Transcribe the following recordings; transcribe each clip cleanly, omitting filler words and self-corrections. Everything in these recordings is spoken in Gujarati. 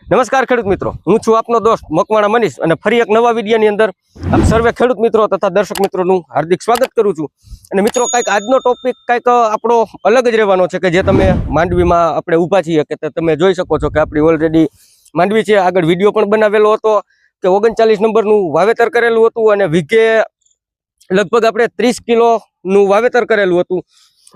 નમસ્કાર ખેડૂત મિત્રો, હું છું આપનો દોસ્ત મકવાણા મનીષ અને ફરી એક નવા વિડીયોની અંદર આપ સર્વે ખેડૂત મિત્રો તથા દર્શક મિત્રોનું હાર્દિક સ્વાગત કરું છું। અને મિત્રો કંઈક આજનો ટોપિક કંઈક આપણો અલગ જ રહેવાનો છે કે જે તમે માંડવીમાં આપણે ઊભા છીએ કે તમે જોઈ શકો છો કે આપણી ઓલરેડી માંડવી છે। આગળ વિડીયો પણ બનાવેલો હતો કે 39 નંબરનું વાવેતર કરેલું હતું અને વીઘે લગભગ આપણે 30 કિલોનું વાવેતર કરેલું હતું।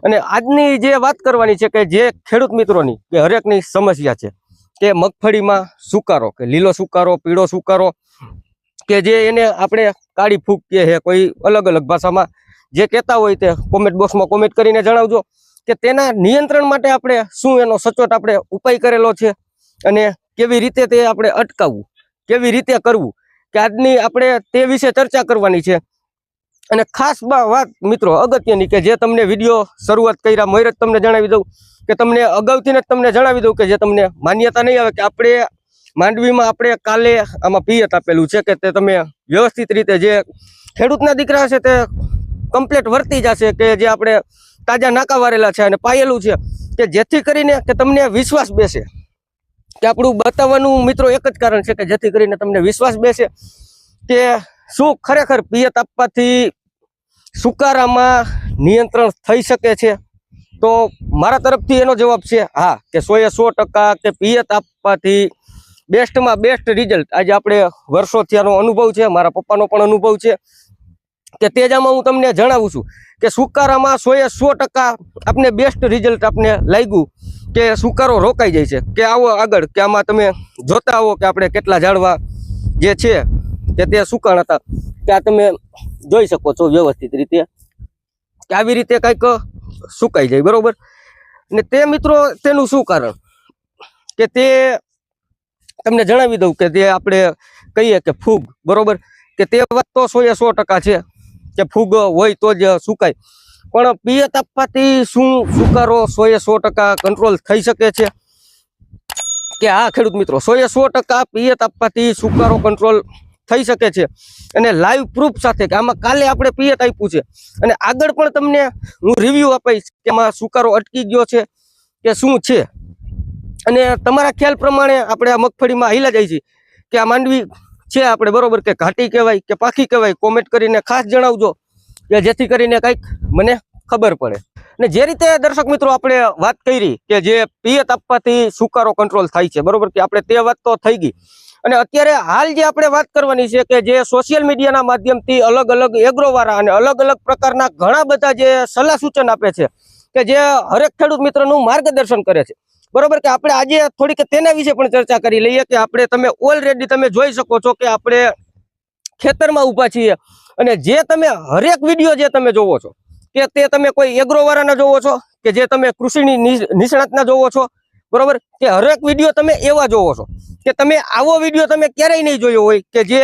અને આજની જે વાત કરવાની છે કે જે ખેડૂત મિત્રોની કે હરેકની સમસ્યા છે કે મગફળીમાં સુકારો કે લીલો સુકારો, પીળો સુકારો કે જે એને આપણે કાળી ફૂગ કહે છે, કોઈ અલગ અલગ ભાષામાં જે કહેતા હોય તે કોમેન્ટ બોક્સમાં કોમેન્ટ કરીને જણાવજો કે તેના નિયંત્રણ માટે આપણે શું એનો સચોટ આપણે ઉપાય કરેલો છે અને કેવી રીતે તે આપણે અટકાવવું, કેવી રીતે કરવું કે આજની આપણે તે વિશે ચર્ચા કરવાની છે। અને ખાસ વાત મિત્રો અગત્યની કે જે તમને વિડીયો શરૂઆત કર્યા મોર જ તમને જણાવી દઉં કે તમને અગાઉથી જ તમને જણાવી દઉં કે જે તમને માન્યતા નહીં આવે કે આપણે માંડવીમાં આપણે કાલે આમાં પિયત આપેલું છે કે તે તમે વ્યવસ્થિત રીતે જે ખેડૂતના દીકરા છે તે કમ્પ્લીટ વર્તી જશે કે જે આપણે તાજા નાકા વારેલા છે અને પાયેલું છે કે જેથી કરીને કે તમને વિશ્વાસ બેસે કે આપણું બતાવવાનું મિત્રો એક જ કારણ છે કે જેથી કરીને તમને વિશ્વાસ બેસે કે શું ખરેખર પિયત આપવાથી સુકારામાં નિયંત્રણ થઈ શકે છે। તો મારા તરફથી એનો જવાબ છે હા, કે 100% કે પિયત આપવાથી બેસ્ટમાં બેસ્ટ રિઝલ્ટ આજે આપણે વર્ષોથી આનો અનુભવ છે, મારા પપ્પાનો પણ અનુભવ છે કે તેજામાં હું તમને જણાવું છું કે સુકારામાં 100% આપને બેસ્ટ રિઝલ્ટ આપને લાગ્યું કે સુકારો રોકાઈ જાય છે। કે આવો આગળ કે આમાં તમે જોતા આવો કે આપણે કેટલા ઝાડવા જે છે કે તે સુકાણ હતા કે આ તમે જોઈ શકો છો વ્યવસ્થિત રીતે કે આવી રીતે કંઈક સુકાઈ જાય બરોબર। ને તે મિત્રો તેનું શું કારણ કે તે તમને જણાવી દઉં કે તે આપણે કહીએ કે ફૂગ બરોબર કે તે વાત તો 100% છે કે ફૂગ હોય તો જ સુકાય, પણ પિયત આપવાથી શું સુકારો 100% કંટ્રોલ થઈ શકે છે કે હા ખેડૂત મિત્રો 100% પિયત આપવાથી સુકારો કંટ્રોલ થઈ શકે છે। અને લાઈવ પ્રૂફ સાથે કે આમાં કાલે આપણે પિયત આપ્યું છે અને આગળ પણ તમને હું રિવ્યુ આપીશ કે આમાં સુકારો અટકી ગયો છે કે શું છે। અને તમારા ખ્યાલ પ્રમાણે આપણે આ મગફળીમાં હાઈલા જાય છે કે આ માંડવી છે આપણે બરોબર કે ઘાટી કહેવાય કે પાખી કહેવાય, કોમેન્ટ કરીને ખાસ જણાવજો કે જેથી કરીને કંઈક મને ખબર પડે। ને જે રીતે દર્શક મિત્રો આપણે વાત કરી કે જે પિયત આપવાથી સુકારો કંટ્રોલ થાય છે બરોબર કે આપણે તે વાત તો થઈ ગઈ। અને અત્યારે હાલ જે આપણે વાત કરવાની છે કે જે સોશિયલ મીડિયાના માધ્યમથી અલગ અલગ એગ્રોવાળા અને અલગ અલગ પ્રકારના ઘણા બધા જે સલાહ સૂચન આપે છે કે જે હરેક ખેડૂત મિત્રનું માર્ગદર્શન કરે છે બરોબર કે આપણે આજે થોડીક તેના વિશે પણ ચર્ચા કરી લઈએ કે આપણે તમે ઓલરેડી તમે જોઈ શકો છો કે આપણે ખેતરમાં ઊભા છીએ અને જે તમે હરેક વિડીયો જે તમે જોવો છો કે તે તમે કોઈ એગ્રોવાળાના જોવો છો કે જે તમે કૃષિની નિષ્ણાતના જોવો છો બરોબર કે હરેક વિડીયો તમે એવા જોવો છો કે તમે આવો વિડીયો તમે ક્યારેય નહીં જોયો હોય કે જે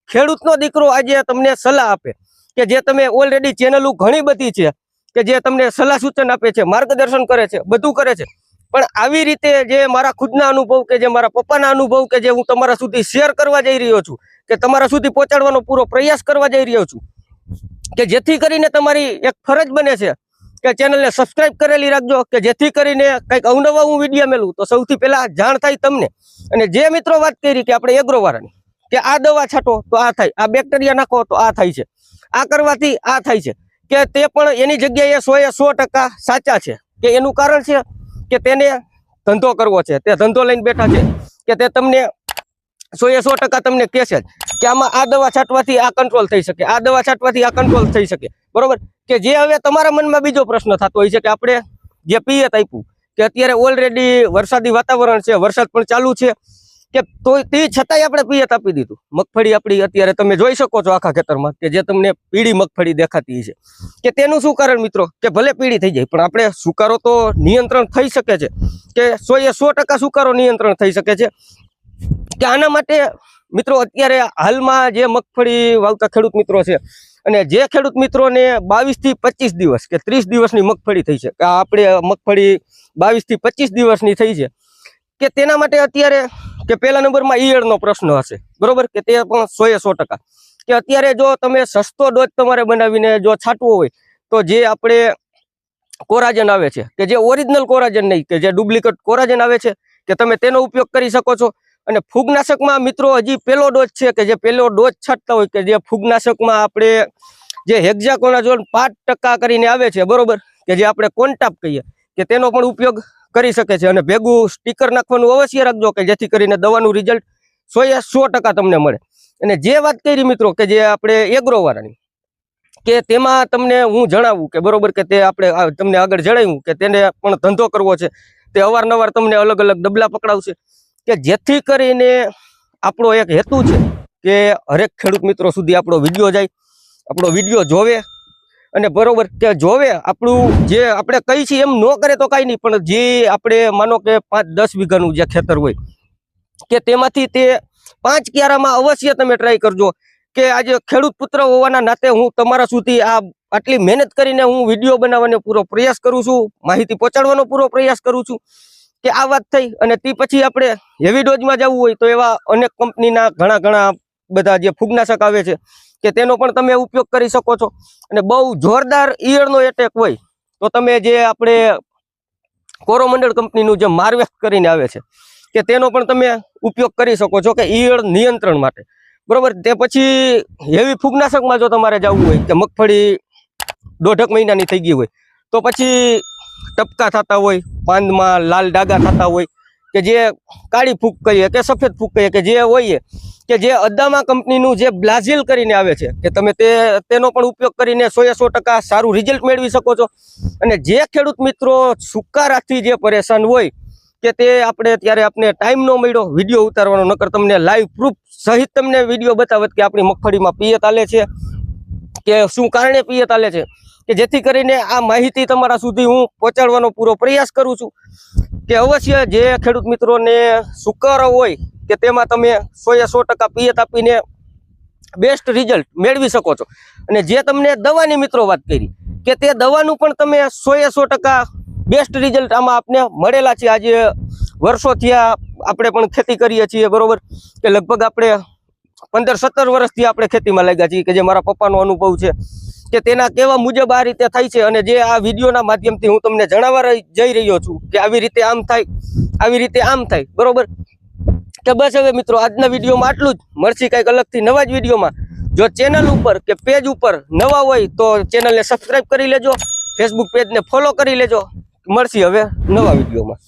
ખેડૂતનો દીકરો આજે તમને સલાહ આપે કે જે તમે ઓલરેડી ચેનલો ઘણી બધી છે કે જે તમને સલાહ સૂચન આપે છે, માર્ગદર્શન કરે છે, બધું કરે છે, પણ આવી રીતે જે મારા ખુદના અનુભવ કે જે મારા પપ્પાના અનુભવ કે જે હું તમારા સુધી શેર કરવા જઈ રહ્યો છું કે તમારા સુધી પહોંચાડવાનો પૂરો પ્રયાસ કરવા જઈ રહ્યો છું કે જેથી કરીને તમારી એક ફરજ બને છે કે ચેનલને સબસ્ક્રાઇબ કરેલી રાખજો કે જેથી કરીને કંઈક અવનવા હું વિડીયો મેલું તો સૌથી પહેલા જાણ થાય તમને। અને જે મિત્રો વાત કરી કે આપણે એગ્રોવાળાની કે આ દવા છાંટો તો આ થાય, આ બેક્ટેરિયા નાખો તો આ થાય છે, આ કરવાથી આ થાય છે કે તે પણ એની જગ્યાએ 100% સાચા છે કે એનું કારણ છે કે તેને ધંધો કરવો છે, તે ધંધો લઈને બેઠા છે કે તે તમને 100% તમને કહેશે કે આમાં આ દવા છાંટવાથી આ કંટ્રોલ થઈ શકે, આ દવા છાંટવાથી આ કંટ્રોલ થઈ શકે બરોબર। કે જે હવે તમારા મનમાં બીજો પ્રશ્ન થતો હોય છે કે આપણે જે પિયત આપ્યું કે અત્યારે ઓલરેડી વરસાદી વાતાવરણ છે, વરસાદ પણ ચાલુ છે કે તો તે છતાંય આપણે પિયત આપી દીધું, મગફળી આપણી અત્યારે તમે જોઈ શકો છો આખા ખેતરમાં કે જે તમને પીળી મગફળી દેખાતી છે કે તેનું શું કારણ મિત્રો કે ભલે પીળી થઈ જાય પણ આપણે સુકારો તો નિયંત્રણ થઈ શકે છે કે 100% સુકારો નિયંત્રણ થઈ શકે છે। કે આના માટે મિત્રો અત્યારે હાલમાં જે મગફળી વાવતા ખેડૂત મિત્રો છે અને જે ખેડૂત મિત્રોને 22 થી 25 દિવસ કે 30 દિવસની મગફળી થઈ છે કે આપણે મગફળી 22 થી 25 દિવસની થઈ છે કે તેના માટે અત્યારે કે પહેલા નંબરમાં ઈયળનો પ્રશ્ન હશે બરોબર કે તે પણ 100% કે અત્યારે જો તમે સસ્તો ડોઝ તમારે બનાવીને જો છાંટવો હોય તો જે આપણે કોરાજન આવે છે કે જે ઓરિજિનલ કોરાજન નહીં કે જે ડુપ્લિકેટ કોરાજન આવે છે કે તમે તેનો ઉપયોગ કરી શકો છો અને ફૂગનાશકમાં મિત્રો હજી પહેલો ડોઝ છે કે જે પહેલો ડોઝ છાંટતા હોય કે જે ફૂગનાશકમાં આપણે જે હેક્ઝાકોનાઝોલ 5% કરીને આવે છે, બરોબર, કે જે આપણે કોન્ટાપ કહીએ કે તેનો પણ ઉપયોગ કરી શકે છે. અને ભેગું સ્ટીકર નાખવાનું અવશ્ય રાખજો કે જેથી કરીને દવાનું રિઝલ્ટ 100% તમને મળે. અને જે વાત કરી મિત્રો કે જે આપણે એગ્રો વાળાની કે તેમાં તમને હું જણાવું કે બરોબર કે તે આપણે તમને આગળ જણાવ્યું કે તેને પણ ધંધો કરવો છે, તે અવારનવાર તમને અલગ અલગ ડબલા પકડાવશે કે જેથી કરીને આપણો એક હેતુ છે કે હરેક ખેડૂત મિત્રો સુધી આપણો વિડીયો જાય, આપણો વિડીયો જોવે અને બરોબર કે જોવે આપણું જે આપણે કઈ છીએ એમ ન કરે તો કાંઈ નહીં, પણ જે આપણે માનો કે 5-10 વીઘાનું જે ખેતર હોય કે તેમાંથી તે 5 ક્યારામાં અવશ્ય તમે ટ્રાય કરજો કે આજે ખેડૂત પુત્ર હોવાના નાતે હું તમારા સુધી આટલી મહેનત કરીને હું વિડીયો બનાવવાનો પૂરો પ્રયાસ કરું છું, માહિતી પહોંચાડવાનો પૂરો પ્રયાસ કરું છું કે આ વાત થઈ. અને તે પછી આપણે હેવી ડોઝમાં જવું હોય તો એવા અનેક કંપનીના ઘણા બધા જે ફૂગનાશક આવે છે કે તેનો પણ તમે ઉપયોગ કરી શકો છો. અને બહુ જોરદાર ઈયળનો એટેક હોય તો તમે જે આપણે કોરોમંડળ કંપનીનું જે માર્વેક્સ કરીને આવે છે કે તેનો પણ તમે ઉપયોગ કરી શકો છો કે ઈયળ નિયંત્રણ માટે, બરોબર. તે પછી હેવી ફૂગનાશકમાં જો તમારે જવું હોય કે મગફળી 1.5 મહિનાની થઈ ગઈ હોય તો પછી ટપકા થતા હોય, પાંદમાં લાલ ડાઘા થતા હોય કે જે કાળી ફૂગ કહીએ કે સફેદ ફૂગ કહીએ કે જે હોય કે જે અદામા કંપનીનું જે બ્લાઝિલ કરીને આવે છે કે તમે તેનો પણ ઉપયોગ કરીને 100% સારું રિઝલ્ટ મેળવી શકો છો. અને જે ખેડૂત મિત્રો સુકારાથી જે પરેશાન હોય કે તે આપણે ત્યારે આપણે ટાઈમ ન મળ્યો વિડીયો ઉતારવાનો, નકર તમને લાઈવ પ્રૂફ સહિત તમને વિડીયો બતાવત કે આપણી મગફળીમાં પિયત આલે છે કે શું કારણે પિયત આલે છે કે જેથી કરીને આ માહિતી તમારા સુધી હું પહોંચાડવાનો પૂરો પ્રયાસ કરું છું કે અવશ્ય જે ખેડૂત મિત્રોને સુકારો હોય કે તેમાં તમે 100% પિયત આપીને બેસ્ટ રિઝલ્ટ મેળવી શકો છો. અને જે તમને દવાની મિત્રો વાત કરી કે તે દવાનું પણ તમે 100% બેસ્ટ રિઝલ્ટ આમાં આપને મળેલા છે. આજે વર્ષોથી આપણે પણ ખેતી કરીએ છીએ, બરોબર, કે લગભગ આપણે 15-17 વર્ષથી આપણે ખેતીમાં લાગ્યા છીએ કે જે મારા પપ્પાનો અનુભવ છે કે તેના કેવા મુજબ આ રીતે થાય છે. અને જે આ વિડીયોના માધ્યમથી હું તમને જણાવવા જઈ રહ્યો છું કે આવી રીતે આમ થાય, આવી રીતે આમ થાય, બરોબર. કે બસ હવે મિત્રો આજના વિડીયોમાં આટલું જ. મળશે કંઈક અલગથી નવા જ વિડીયોમાં. જો ચેનલ ઉપર કે પેજ ઉપર નવા હોય તો ચેનલને સબસ્ક્રાઈબ કરી લેજો, ફેસબુક પેજને ફોલો કરી લેજો. મળશે હવે નવા વિડીયોમાં.